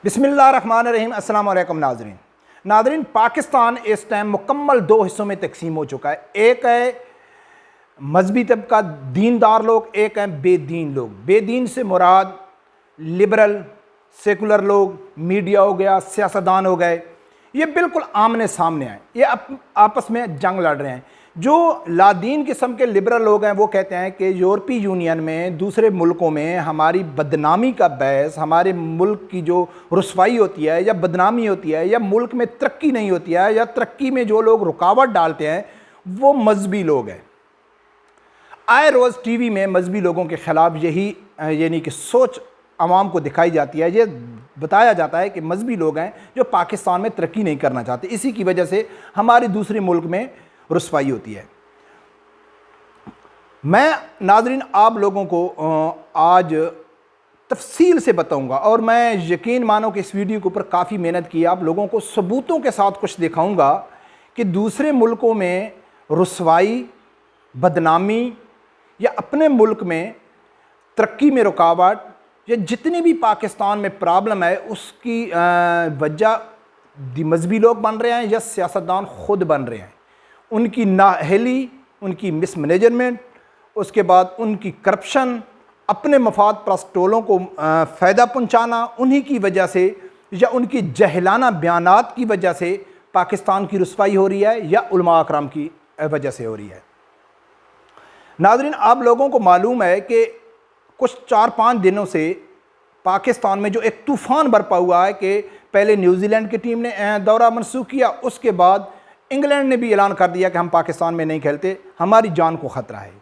बिस्मिल्लाहिर्रहमानिर्रहीम। अस्सलाम वालेकुम नाज़रीन, पाकिस्तान इस टाइम मुकम्मल दो हिस्सों में तकसीम हो चुका है। एक है मजहबी तबका, दीनदार लोग, एक है बेदीन लोग। बेदीन से मुराद लिबरल सेकुलर लोग, मीडिया हो गया, सियासतदान हो गए। ये बिल्कुल आमने सामने हैं, ये आपस में जंग लड़ रहे हैं। जो लादीन किस्म के लिबरल लोग हैं वो कहते हैं कि यूरोपीय यूनियन में, दूसरे मुल्कों में हमारी बदनामी का बहस, हमारे मुल्क की जो रुसवाई होती है या बदनामी होती है या मुल्क में तरक्की नहीं होती है या तरक्की में जो लोग रुकावट डालते हैं वो मजहबी लोग हैं। आए रोज़ टीवी में मजहबी लोगों के ख़िलाफ़ यही यानी कि सोच आवाम को दिखाई जाती है। ये बताया जाता है कि मजहबी लोग हैं जो पाकिस्तान में तरक्की नहीं करना चाहते, इसी की वजह से हमारे दूसरे मुल्क में रुसवाई होती है। मैं नाज़रीन आप लोगों को आज तफसील से बताऊंगा और मैं यकीन मानो कि इस वीडियो के ऊपर काफ़ी मेहनत की। आप लोगों को सबूतों के साथ कुछ दिखाऊंगा कि दूसरे मुल्कों में रुसवाई, बदनामी या अपने मुल्क में तरक्की में रुकावट या जितनी भी पाकिस्तान में प्रॉब्लम है उसकी वजह मजहबी लोग बन रहे हैं या सियासतदान खुद बन रहे हैं। उनकी नाअहली, उनकी मिसमैनेजमेंट, उसके बाद उनकी करप्शन, अपने मफाद परस्त टोलों को फ़ायदा पहुंचाना, उन्हीं की वजह से या उनकी जहलाना बयानात की वजह से पाकिस्तान की रुसवाई हो रही है या उलमा अकराम की वजह से हो रही है। नाज़रीन आप लोगों को मालूम है कि कुछ 4-5 दिनों से पाकिस्तान में जो एक तूफ़ान बरपा हुआ है कि पहले न्यूजीलैंड की टीम ने दौरा मनसूख किया, उसके बाद इंग्लैंड ने भी ऐलान कर दिया कि हम पाकिस्तान में नहीं खेलते, हमारी जान को ख़तरा है।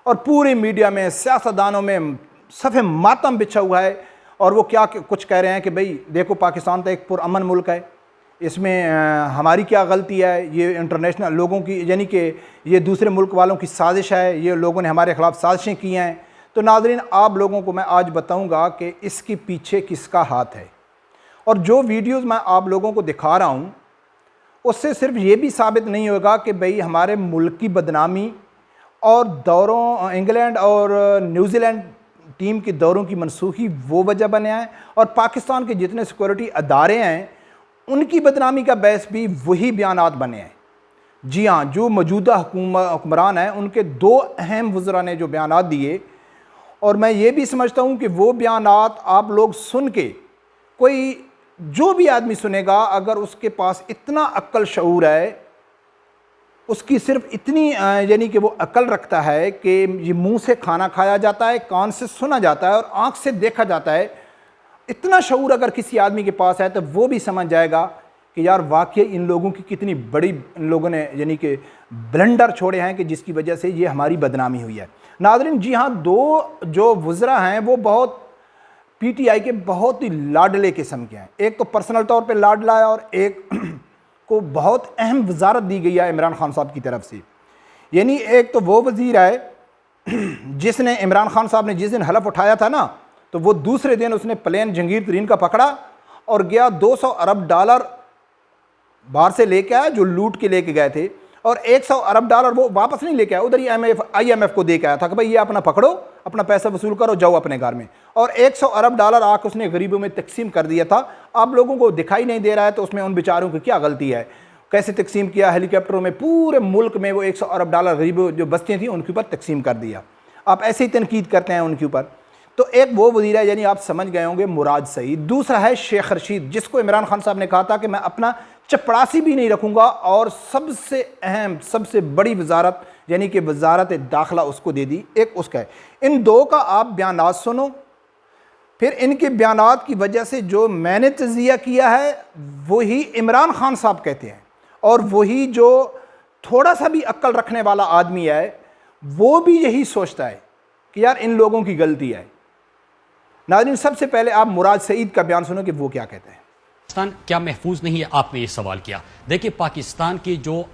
और पूरे मीडिया में, सियासतदानों में सफ़े मातम बिछा हुआ है और वो क्या कुछ कह रहे हैं कि भाई देखो पाकिस्तान तो एक पुरअमन मुल्क है, इसमें हमारी क्या गलती है, ये इंटरनेशनल लोगों की यानी कि ये दूसरे मुल्क वालों की साजिश है, ये लोगों ने हमारे ख़िलाफ़ साजिशें की हैं। तो नाज़रीन आप लोगों को मैं आज बताऊंगा कि इसके पीछे किसका हाथ है। और जो वीडियोस मैं आप लोगों को दिखा रहा हूं उससे सिर्फ ये भी साबित नहीं होगा कि भाई हमारे मुल्क की बदनामी और दौरों, इंग्लैंड और न्यूजीलैंड टीम के दौरों की मनसूखी वो वजह बने हैं और पाकिस्तान के जितने सिक्योरिटी अदारे हैं उनकी बदनामी का बहस भी वही बयानात बने हैं। जी हाँ, जो मौजूदा हुक्मरान हैं उनके 2 अहम वज़रा ने जो बयानात दिए, और मैं ये भी समझता हूँ कि वो बयानात आप लोग सुन के, कोई जो भी आदमी सुनेगा अगर उसके पास इतना अक्ल शऊर है, उसकी सिर्फ इतनी यानी कि वो अक्ल रखता है कि ये मुंह से खाना खाया जाता है, कान से सुना जाता है और आँख से देखा जाता है, इतना शऊर अगर किसी आदमी के पास है तो वो भी समझ जाएगा कि यार वाकई इन लोगों की कितनी बड़ी, इन लोगों ने यानी कि ब्लंडर छोड़े हैं कि जिसकी वजह से ये हमारी बदनामी हुई है। नाज़रीन जी हाँ, 2 जो वज़रा हैं वो बहुत पीटीआई के बहुत ही लाडले किस्म के हैं। एक तो पर्सनल तौर पे लाडला है और एक को बहुत अहम वजारत दी गई है इमरान खान साहब की तरफ से। यानी एक तो वो वज़ीर है जिसने, इमरान खान साहब ने जिस दिन हलफ उठाया था ना, तो वो दूसरे दिन उसने प्लेन जंगीर तरीन का पकड़ा और गया 200 अरब डॉलर बाहर से लेके आया जो लूट के लेके गए थे, और 100 अरब डॉलर वो वापस नहीं लेके आया, उधर ही IMF को दे के आया था कि भाई ये अपना पकड़ो, अपना पैसा वसूल करो, जाओ अपने घर में। और 100 अरब डॉलर आकर उसने गरीबों में तकसीम कर दिया था। आप लोगों को दिखाई नहीं दे रहा है तो उसमें उन बेचारों की क्या गलती है, कैसे तकसीम किया, हेलीकॉप्टरों में पूरे मुल्क में वो 100 अरब डॉलर गरीबों जो बस्तियाँ थी उनके ऊपर तकसीम कर दिया। आप ऐसे ही तनकीद करते हैं उनके ऊपर। तो एक वो वज़ीर है, यानी आप समझ गए होंगे, मुराद सईद। दूसरा है शेख रशीद, जिसको इमरान खान साहब ने कहा था कि मैं अपना चपड़ासी भी नहीं रखूंगा और सबसे अहम, सबसे बड़ी वजारत यानी कि वजारत दाखिला उसको दे दी, एक उसका है। इन 2 का आप बयानात सुनो, फिर इनके बयानात की वजह से जो मैंने तज़िया किया है वही इमरान खान साहब कहते हैं, और वही जो थोड़ा सा भी अक्ल रखने वाला आदमी है वो भी यही सोचता है कि यार इन लोगों की गलती है। नाज़रीन सबसे पहले आप मुराद सईद का बयान सुनो कि वो क्या कहते हैं। पाकिस्तान क्या महफूज नहीं है, आपने ये सवाल किया। देखिए पाकिस्तान के जो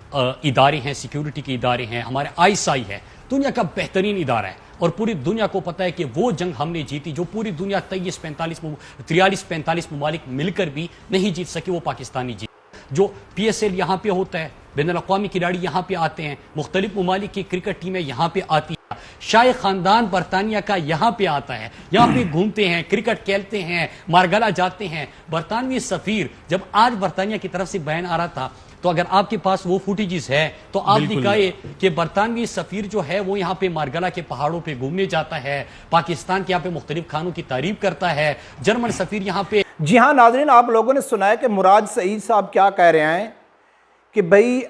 इदारे हैं, सिक्योरिटी के इदारे हैं, हमारे ISI है, दुनिया का बेहतरीन इदारा है और पूरी दुनिया को पता है कि वो जंग हमने जीती जो पूरी दुनिया 43-45 ममालिक मिलकर भी नहीं जीत सके, वो पाकिस्तानी जीत। जो PSL यहाँ पे होता है, बैनुल अक़वामी खिलाड़ी यहाँ पे आते हैं, मुख्तलिफ ममालिक की क्रिकेट टीमें यहाँ पे आती हैं, शाही खानदान बरतानिया का यहां पे आता है, यहां पे घूमते हैं, क्रिकेट खेलते हैं, मारगला जाते हैं। बरतानवी सफीर जब आज बरतानिया की तरफ से बयान आ रहा था, तो अगर आपके पास वो फुटेजेस है तो आप दिखाए कि बरतानवी सफीर जो है वो यहाँ पे मारगला के पहाड़ों पे घूमने जाता है, पाकिस्तान के यहाँ पे मुख्तलिफ खानों की तारीफ करता है। जर्मन सफीर यहाँ पे। जी हाँ नाज़रीन, आप लोगों ने सुना है कि मुराद सईद साहब क्या कह रहे हैं कि भाई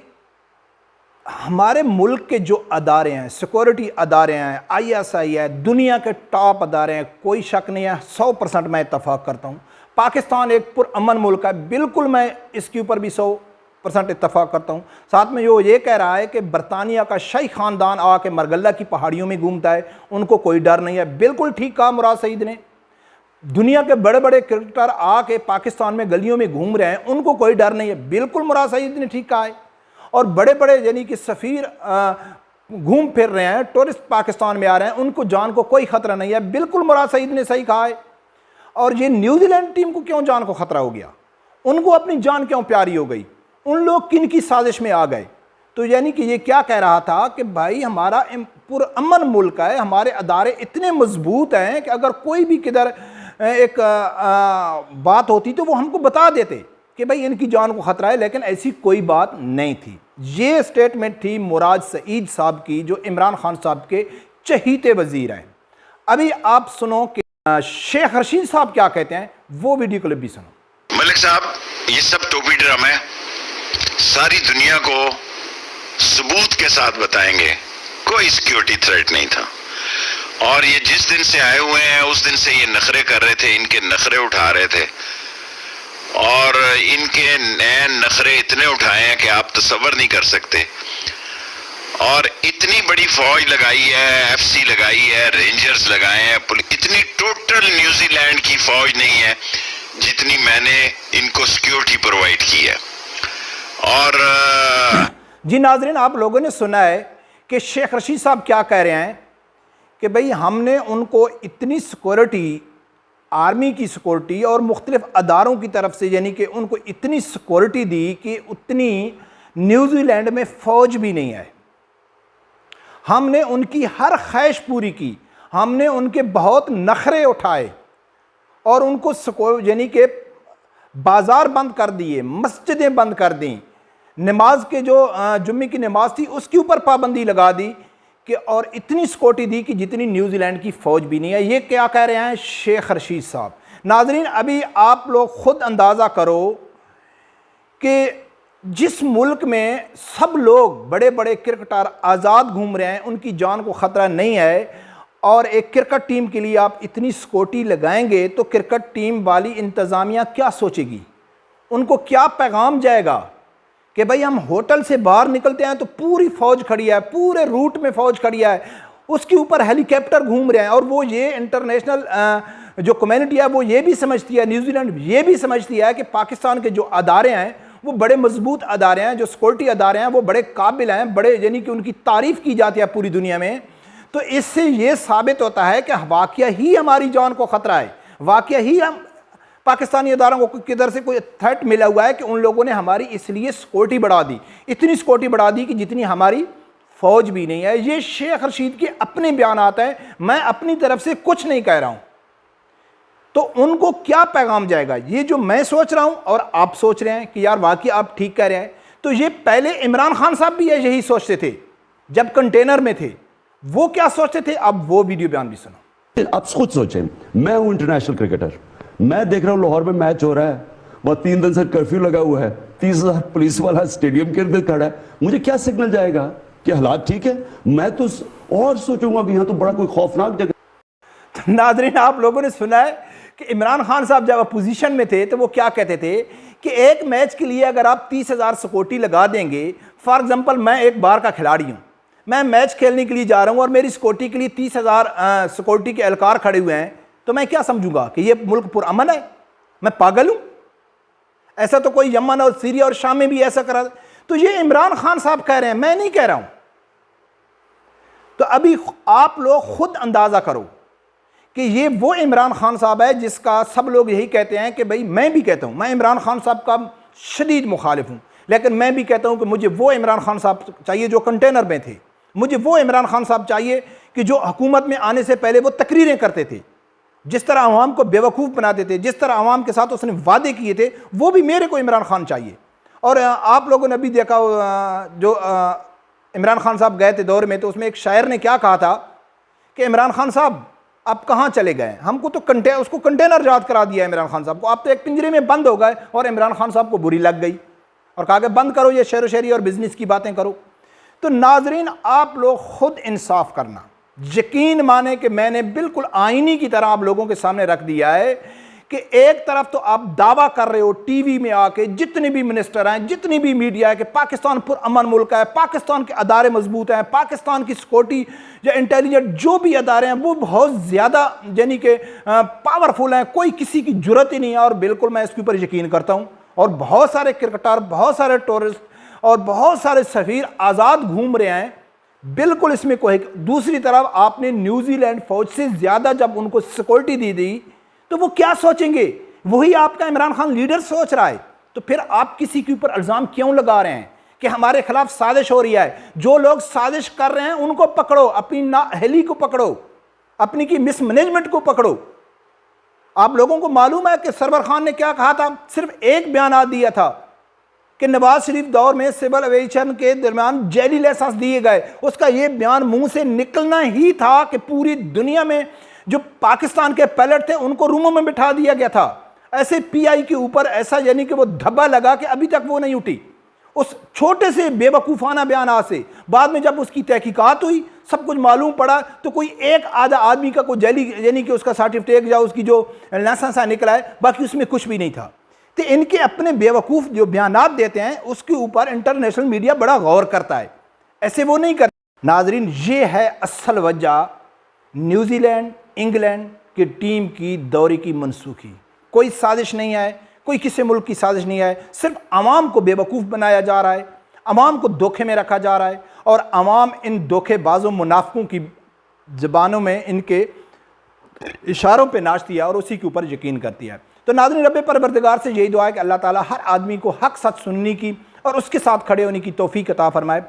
हमारे मुल्क के जो अदारे हैं, सिक्योरिटी अदारे हैं, ISI है, दुनिया के टॉप अदारे हैं, कोई शक नहीं है, 100% मैं इत्तफाक करता हूँ। पाकिस्तान एक पुरअमन मुल्क है, बिल्कुल मैं इसके ऊपर भी 100% इत्तफाक करता हूँ। साथ में जो ये कह रहा है कि बरतानिया का शाही ख़ानदान आके मरगल्ला की पहाड़ियों में घूमता है, उनको कोई डर नहीं है, बिल्कुल ठीक कहा मुराद सईद ने। दुनिया के बड़े बड़े क्रिकेटर आके पाकिस्तान में गलियों में घूम रहे हैं, उनको कोई डर नहीं है, बिल्कुल मुराद सईद ने ठीक कहा है। और बड़े बड़े यानी कि सफ़ीर घूम फिर रहे हैं, टूरिस्ट पाकिस्तान में आ रहे हैं, उनको जान को कोई ख़तरा नहीं है, बिल्कुल मुराद सईद ने सही कहा है। और ये न्यूजीलैंड टीम को क्यों जान को ख़तरा हो गया, उनको अपनी जान क्यों प्यारी हो गई, उन लोग किन की साजिश में आ गए? तो यानी कि ये क्या कह रहा था कि भाई हमारा पुरअमन मुल्क है, हमारे अदारे इतने मजबूत हैं कि अगर कोई भी किधर एक बात होती तो वो हमको बता देते कि भाई इनकी जान को ख़तरा है, लेकिन ऐसी कोई बात नहीं थी। ये स्टेटमेंट थी मुराद सईद साहब की, जो इमरान खान साहब के चहीते वज़ीर हैं। अभी आप सुनो कि शेख रशीद साहब क्या कहते हैं, वो वीडियो क्लिप भी सुनो। मलिक साहब, ये सब टोपी ड्रामा है, सारी दुनिया को सबूत के साथ बताएंगे, कोई सिक्योरिटी थ्रेट नहीं था। और ये जिस दिन से आए हुए हैं उस दिन से ये नखरे कर रहे थे, इनके नखरे उठा रहे थे, और इनके नए नखरे इतने उठाए हैं कि आप तसव्वुर नहीं कर सकते। और इतनी बड़ी फौज लगाई है, FC लगाई है, रेंजर्स लगाए हैं, इतनी टोटल न्यूजीलैंड की फौज नहीं है जितनी मैंने इनको सिक्योरिटी प्रोवाइड की है। और जी नाजरीन, आप लोगों ने सुना है कि शेख रशीद साहब क्या कह रहे हैं कि भाई हमने उनको इतनी सिक्योरिटी, आर्मी की सिक्योरिटी और मुख्तलिफ अदारों की तरफ से, यानी कि उनको इतनी सिक्योरिटी दी कि उतनी न्यूजीलैंड में फ़ौज भी नहीं है। हमने उनकी हर ख्वाहिश पूरी की, हमने उनके बहुत नखरे उठाए और उनको यानी कि बाज़ार बंद कर दिए, मस्जिदें बंद कर दी, नमाज के जो जुम्मे की नमाज थी उसके ऊपर पाबंदी लगा दी कि, और इतनी सिक्योरिटी दी कि जितनी न्यूजीलैंड की फ़ौज भी नहीं है। ये क्या कह रहे हैं शेख रशीद साहब। नाजरीन, अभी आप लोग ख़ुद अंदाज़ा करो कि जिस मुल्क में सब लोग बड़े बड़े क्रिकेटर आज़ाद घूम रहे हैं, उनकी जान को ख़तरा नहीं है, और एक क्रिकेट टीम के लिए आप इतनी सिक्योरिटी लगाएंगे तो क्रिकेट टीम वाली इंतज़ामिया क्या सोचेगी, उनको क्या पैगाम जाएगा कि भाई हम होटल से बाहर निकलते हैं तो पूरी फ़ौज खड़ी है, पूरे रूट में फ़ौज खड़ी है, उसके ऊपर हेलीकॉप्टर घूम रहे हैं। और वो ये इंटरनेशनल जो कम्युनिटी है वो ये भी समझती है, न्यूजीलैंड ये भी समझती है कि पाकिस्तान के जो अदारे हैं वो बड़े मजबूत अदारे हैं, जो सिक्योरिटी अदारे हैं वो बड़े काबिल हैं, बड़े यानी कि उनकी तारीफ़ की जाती है पूरी दुनिया में। तो इससे ये साबित होता है कि वाकया ही हमारी जान को ख़तरा है, वाकया ही हम पाकिस्तानी अदारों को किधर से कोई थ्रेट मिला हुआ है कि उन लोगों ने हमारी इसलिए सिक्योरिटी बढ़ा दी, इतनी सिक्योरिटी बढ़ा दी कि जितनी हमारी फ़ौज भी नहीं है। ये शेख रशीद के अपने बयान आता है, मैं अपनी तरफ से कुछ नहीं कह रहा हूँ। तो उनको क्या पैगाम जाएगा, ये जो मैं सोच रहा हूँ और आप सोच रहे हैं कि यार वाकई आप ठीक कह रहे हैं, तो ये पहले इमरान खान साहब भी यही सोचते थे जब कंटेनर में थे, वो क्या सोचते थे, अब वो वीडियो बयान भी सुनो। आप खुद सोचें, मैं हूं इंटरनेशनल क्रिकेटर, मैं देख रहा हूं लाहौर में मैच हो रहा है, वह 3 दिन से कर्फ्यू लगा हुआ है, 30,000 पुलिस वाला स्टेडियम के अंदर खड़ा है, मुझे क्या सिग्नल जाएगा कि हालात ठीक है? मैं तो और सोचूंगा भी, यहां तो बड़ा कोई खौफनाक जगह। नाज़रीन, आप लोगों ने सुना है कि इमरान खान साहब जब अपोजिशन में थे तो वो क्या कहते थे कि एक मैच के लिए अगर आप 30,000 सिक्योरिटी लगा देंगे, फॉर एग्जांपल मैं एक बार का खिलाड़ी हूं, मैं मैच खेलने के लिए जा रहा हूं और मेरी सिक्योरिटी के लिए 30,000 सिक्योरिटी के एहलकार खड़े हुए हैं, तो मैं क्या समझूंगा कि ये मुल्क पुरअमन है? मैं पागल हूं? ऐसा तो कोई यमन और सीरिया और शाम में भी ऐसा करा। तो ये इमरान खान साहब कह रहे हैं, मैं नहीं कह रहा हूं। तो अभी आप लोग खुद अंदाजा करो कि ये वो इमरान खान साहब है जिसका सब लोग यही कहते हैं कि भाई, मैं भी कहता हूं, मैं इमरान खान साहब का शदीद मुखालिफ हूं, लेकिन मैं भी कहता हूं कि मुझे वो इमरान खान साहब चाहिए जो कंटेनर में थे, मुझे वो इमरान खान साहब चाहिए कि जो हुकूमत में आने से पहले वो तकरीरें करते थे, जिस तरह अवाम को बेवकूफ़ बनाते थे, जिस तरह अवाम के साथ उसने वादे किए थे, वो भी मेरे को इमरान खान चाहिए। और आप लोगों ने भी देखा जो इमरान खान साहब गए थे दौरे में, तो उसमें एक शायर ने क्या कहा था कि इमरान खान साहब आप कहाँ चले गए, हमको तो उसको कंटेनर याद करा दिया इमरान खान साहब को, आप तो एक पिंजरे में बंद हो गए। और इमरान खान साहब को बुरी लग गई और कहा कि बंद करो ये शेर शायरी और बिजनेस की बातें करो। तो नाजरीन, आप लोग खुद इंसाफ करना, यकीन माने कि मैंने बिल्कुल आईनी की तरह आप लोगों के सामने रख दिया है कि एक तरफ तो आप दावा कर रहे हो टीवी में आके, जितने भी मिनिस्टर हैं, जितनी भी मीडिया है, कि पाकिस्तान पुरअमन मुल्क है, पाकिस्तान के अदारे मजबूत हैं, पाकिस्तान की सिक्योरिटी या इंटेलिजेंट जो भी अदारे हैं वो बहुत ज़्यादा यानी कि पावरफुल हैं, कोई किसी की जरूरत ही नहीं है। और बिल्कुल मैं इसके ऊपर यकीन करता हूँ। और बहुत सारे क्रिकेटर, बहुत सारे टूरिस्ट और बहुत सारे सफ़ीर आज़ाद घूम रहे हैं, बिल्कुल इसमें कोई। दूसरी तरफ आपने न्यूजीलैंड फौज से ज़्यादा जब उनको सिक्योरिटी दी तो वो क्या सोचेंगे, वही आपका इमरान खान लीडर सोच रहा है। तो फिर आप किसी के ऊपर इल्ज़ाम क्यों लगा रहे हैं कि हमारे खिलाफ साजिश हो रही है? जो लोग साजिश कर रहे हैं उनको पकड़ो, अपनी नाअहली को पकड़ो, अपनी की मिसमैनेजमेंट को पकड़ो। आप लोगों को मालूम है कि सरवर खान ने क्या कहा था? सिर्फ एक बयान दिया था कि नवाज शरीफ दौर में सिविल एविएशन के दरमियान जेली लाइसेंस दिए गए। उसका यह बयान मुंह से निकलना ही था कि पूरी दुनिया में जो पाकिस्तान के पायलट थे उनको रूमों में बिठा दिया गया था। ऐसे पीआई के ऊपर ऐसा यानी कि वो धब्बा लगा कि अभी तक वो नहीं उठी उस छोटे से बेवकूफ़ाना बयान से। बाद में जब उसकी तहकीकात हुई, सब कुछ मालूम पड़ा, तो कोई एक आधा आदमी का कोई जेली यानी कि उसका सर्टिफिकेट या उसकी जो लाइसेंस निकला है, बाकी उसमें कुछ भी नहीं था। तो इनके अपने बेवकूफ़ जो बयानात देते हैं उसके ऊपर इंटरनेशनल मीडिया बड़ा गौर करता है, ऐसे वो नहीं करता। नाजरीन, ये है असल वजह न्यूजीलैंड इंग्लैंड की टीम की दौरे की मनसूखी। कोई साजिश नहीं है, कोई किसी मुल्क की साजिश नहीं है, सिर्फ अवाम को बेवकूफ़ बनाया जा रहा है, अवाम को धोखे में रखा जा रहा है और अवाम इन धोखेबाजों मुनाफिकों की ज़बानों में, इनके इशारों पे नाचती है और उसी के ऊपर यकीन करती है। तो नाज़रीन, रब्बे परवरदिगार से यही दुआ है कि अल्लाह ताला हर आदमी को हक सच सुनने की और उसके साथ खड़े होने की तौफीक अता फरमाए।